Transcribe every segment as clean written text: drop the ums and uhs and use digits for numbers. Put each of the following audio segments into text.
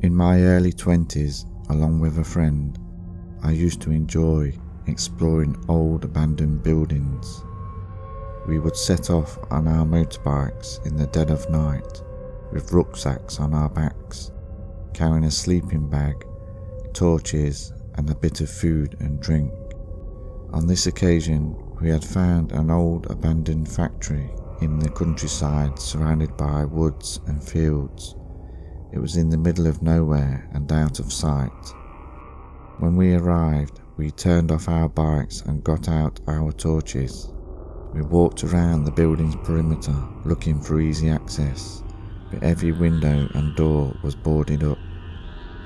In my early 20s, along with a friend, I used to enjoy exploring old abandoned buildings. We would set off on our motorbikes in the dead of night, with rucksacks on our backs, carrying a sleeping bag, torches and a bit of food and drink. On this occasion, we had found an old abandoned factory in the countryside surrounded by woods and fields. It was in the middle of nowhere and out of sight. When we arrived, we turned off our bikes and got out our torches. We walked around the building's perimeter looking for easy access, but every window and door was boarded up,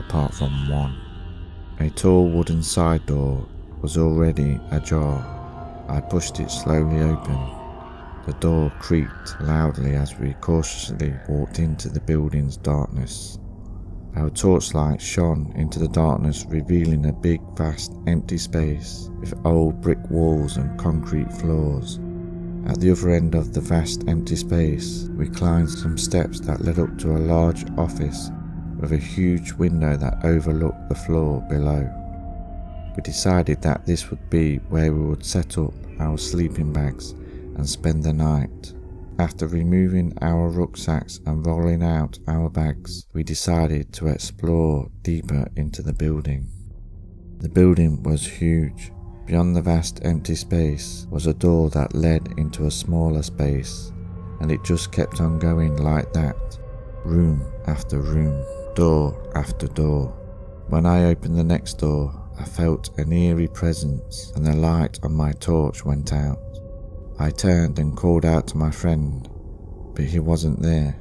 apart from one. A tall wooden side door was already ajar. I pushed it slowly open. The door creaked loudly as we cautiously walked into the building's darkness. Our torchlight shone into the darkness, revealing a big, vast, empty space with old brick walls and concrete floors. At the other end of the vast, empty space, we climbed some steps that led up to a large office with a huge window that overlooked the floor below. We decided that this would be where we would set up our sleeping bags and spend the night. After removing our rucksacks and rolling out our bags, we decided to explore deeper into the building. The building was huge. Beyond the vast empty space was a door that led into a smaller space, and it just kept on going like that, room after room, door after door. When I opened the next door, I felt an eerie presence and the light on my torch went out. I turned and called out to my friend, but he wasn't there.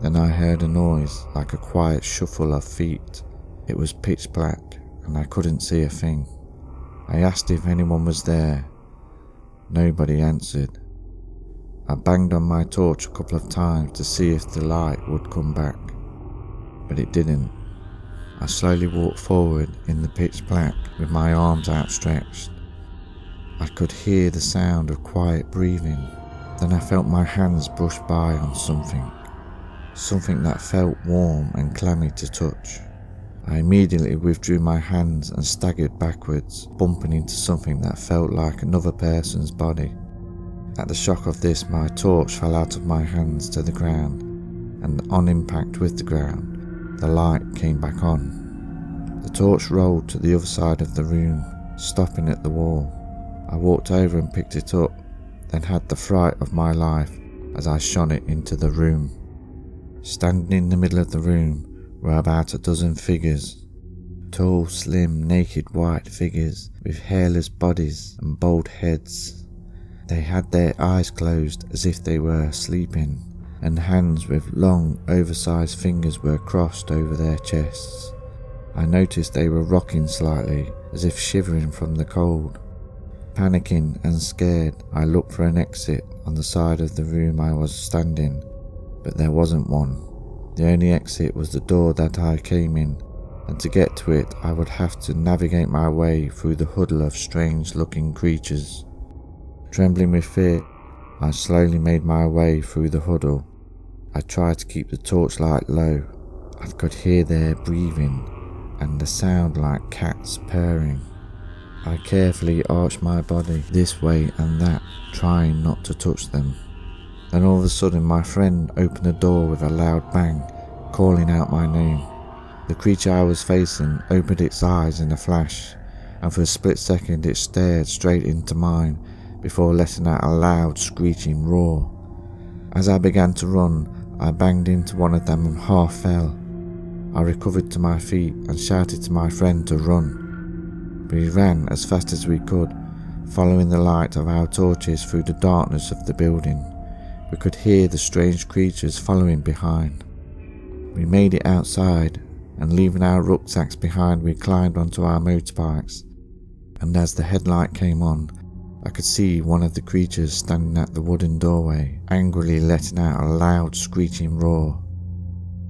Then I heard a noise like a quiet shuffle of feet. It was pitch black and I couldn't see a thing. I asked if anyone was there. Nobody answered. I banged on my torch a couple of times to see if the light would come back, but it didn't. I slowly walked forward in the pitch black with my arms outstretched. I could hear the sound of quiet breathing. Then I felt my hands brush by on something that felt warm and clammy to touch. I immediately withdrew my hands and staggered backwards, bumping into something that felt like another person's body. At the shock of this, my torch fell out of my hands to the ground, and on impact with the ground, the light came back on. The torch rolled to the other side of the room, stopping at the wall. I walked over and picked it up, then had the fright of my life as I shone it into the room. Standing in the middle of the room were about a dozen figures. Tall, slim, naked white figures with hairless bodies and bald heads. They had their eyes closed as if they were sleeping, and hands with long, oversized fingers were crossed over their chests. I noticed they were rocking slightly, as if shivering from the cold. Panicking and scared, I looked for an exit on the side of the room I was standing, but there wasn't one. The only exit was the door that I came in, and to get to it I would have to navigate my way through the huddle of strange-looking creatures. Trembling with fear, I slowly made my way through the huddle. I tried to keep the torchlight low. I could hear their breathing and the sound like cats purring. I carefully arched my body this way and that, trying not to touch them. Then all of a sudden my friend opened the door with a loud bang, calling out my name. The creature I was facing opened its eyes in a flash, and for a split second it stared straight into mine before letting out a loud screeching roar. As I began to run, I banged into one of them and half fell. I recovered to my feet and shouted to my friend to run. We ran as fast as we could, following the light of our torches through the darkness of the building. We could hear the strange creatures following behind. We made it outside, and leaving our rucksacks behind, we climbed onto our motorbikes. And as the headlight came on, I could see one of the creatures standing at the wooden doorway, angrily letting out a loud screeching roar.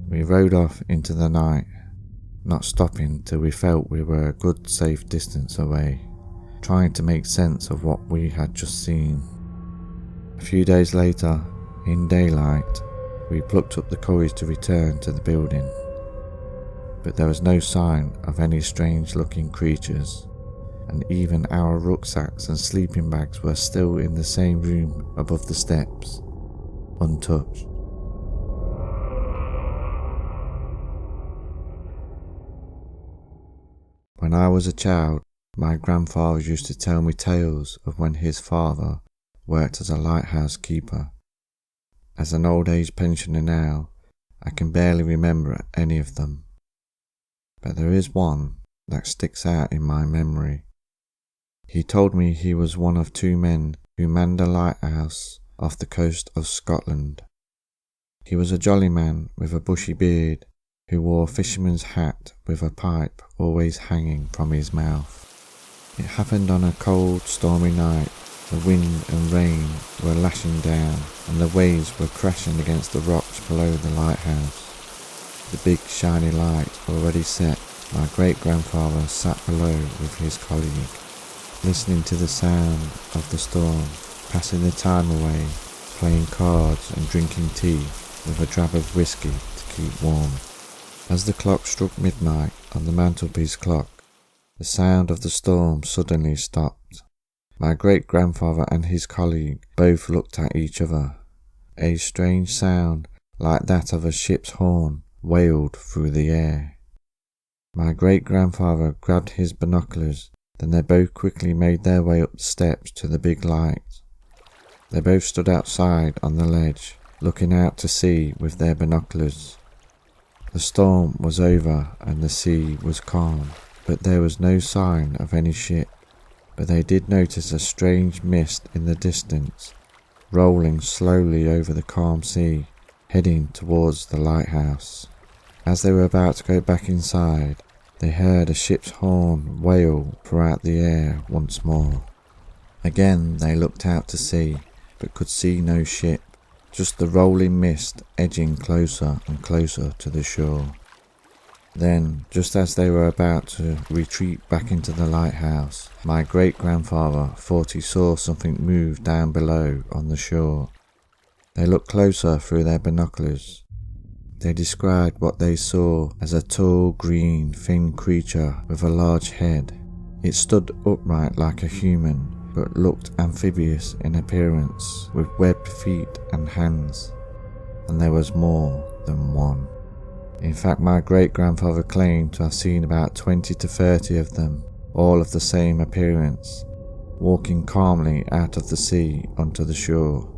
We rode off into the night, not stopping till we felt we were a good safe distance away, trying to make sense of what we had just seen. A few days later, in daylight, we plucked up the courage to return to the building. but there was no sign of any strange-looking creatures, and even our rucksacks and sleeping bags were still in the same room above the steps, untouched. When I was a child, my grandfather used to tell me tales of when his father worked as a lighthouse keeper. As an old age pensioner now, I can barely remember any of them. But there is one that sticks out in my memory. He told me he was one of two men who manned a lighthouse off the coast of Scotland. He was a jolly man with a bushy beard who wore a fisherman's hat with a pipe always hanging from his mouth. It happened on a cold, stormy night. The wind and rain were lashing down, and the waves were crashing against the rocks below the lighthouse. The big shiny light already set, my great-grandfather sat below with his colleague, listening to the sound of the storm, passing the time away, playing cards and drinking tea with a drab of whiskey to keep warm. As the clock struck midnight on the mantelpiece clock, the sound of the storm suddenly stopped. My great-grandfather and his colleague both looked at each other. A strange sound, like that of a ship's horn, wailed through the air. My great-grandfather grabbed his binoculars, then they both quickly made their way up the steps to the big light. They both stood outside on the ledge, looking out to sea with their binoculars. The storm was over and the sea was calm, but there was no sign of any ship. But they did notice a strange mist in the distance, rolling slowly over the calm sea, heading towards the lighthouse. As they were about to go back inside, they heard a ship's horn wail throughout the air once more. Again they looked out to sea, but could see no ship, just the rolling mist edging closer and closer to the shore. Then, just as they were about to retreat back into the lighthouse, my great-grandfather thought he saw something move down below on the shore. They looked closer through their binoculars. They described what they saw as a tall, green, thin creature with a large head. It stood upright like a human, but looked amphibious in appearance, with webbed feet and hands. And there was more than one. In fact, my great-grandfather claimed to have seen about 20 to 30 of them, all of the same appearance, walking calmly out of the sea onto the shore.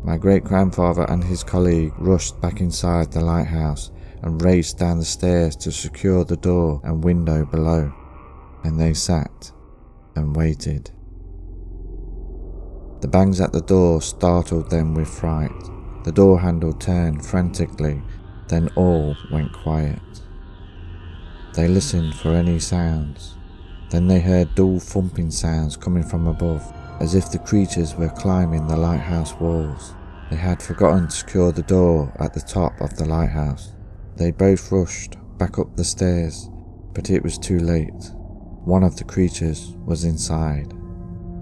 My great-grandfather and his colleague rushed back inside the lighthouse and raced down the stairs to secure the door and window below. And they sat and waited. The bangs at the door startled them with fright. The door handle turned frantically. Then all went quiet. They listened for any sounds. Then they heard dull thumping sounds coming from above, as if the creatures were climbing the lighthouse walls. They had forgotten to secure the door at the top of the lighthouse. They both rushed back up the stairs, but it was too late. One of the creatures was inside.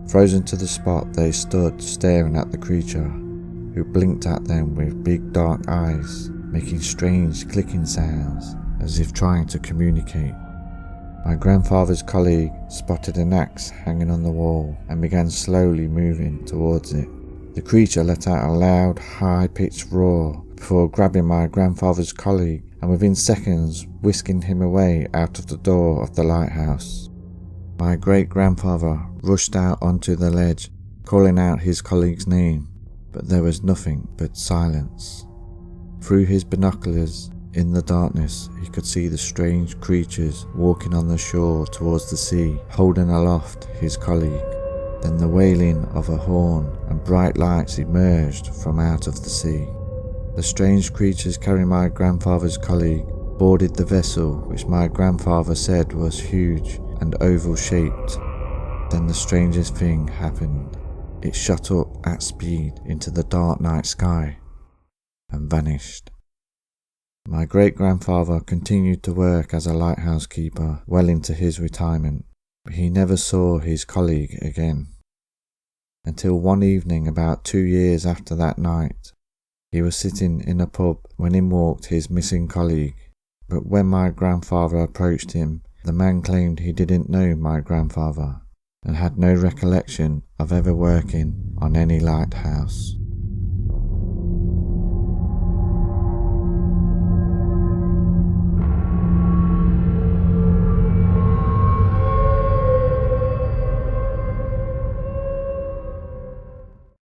Frozen to the spot, they stood staring at the creature, who blinked at them with big dark eyes, making strange clicking sounds as if trying to communicate. My grandfather's colleague spotted an axe hanging on the wall and began slowly moving towards it. The creature let out a loud, high-pitched roar before grabbing my grandfather's colleague and within seconds whisking him away out of the door of the lighthouse. My great-grandfather rushed out onto the ledge, calling out his colleague's name, but there was nothing but silence. Through his binoculars, in the darkness, he could see the strange creatures walking on the shore towards the sea, holding aloft his colleague. Then the wailing of a horn and bright lights emerged from out of the sea. The strange creatures carrying my grandfather's colleague boarded the vessel, which my grandfather said was huge and oval-shaped. Then the strangest thing happened. It shot up at speed into the dark night sky and vanished. My great-grandfather continued to work as a lighthouse keeper well into his retirement, but he never saw his colleague again. Until one evening about 2 years after that night, he was sitting in a pub when in walked his missing colleague. But when my grandfather approached him, the man claimed he didn't know my grandfather and had no recollection of ever working on any lighthouse.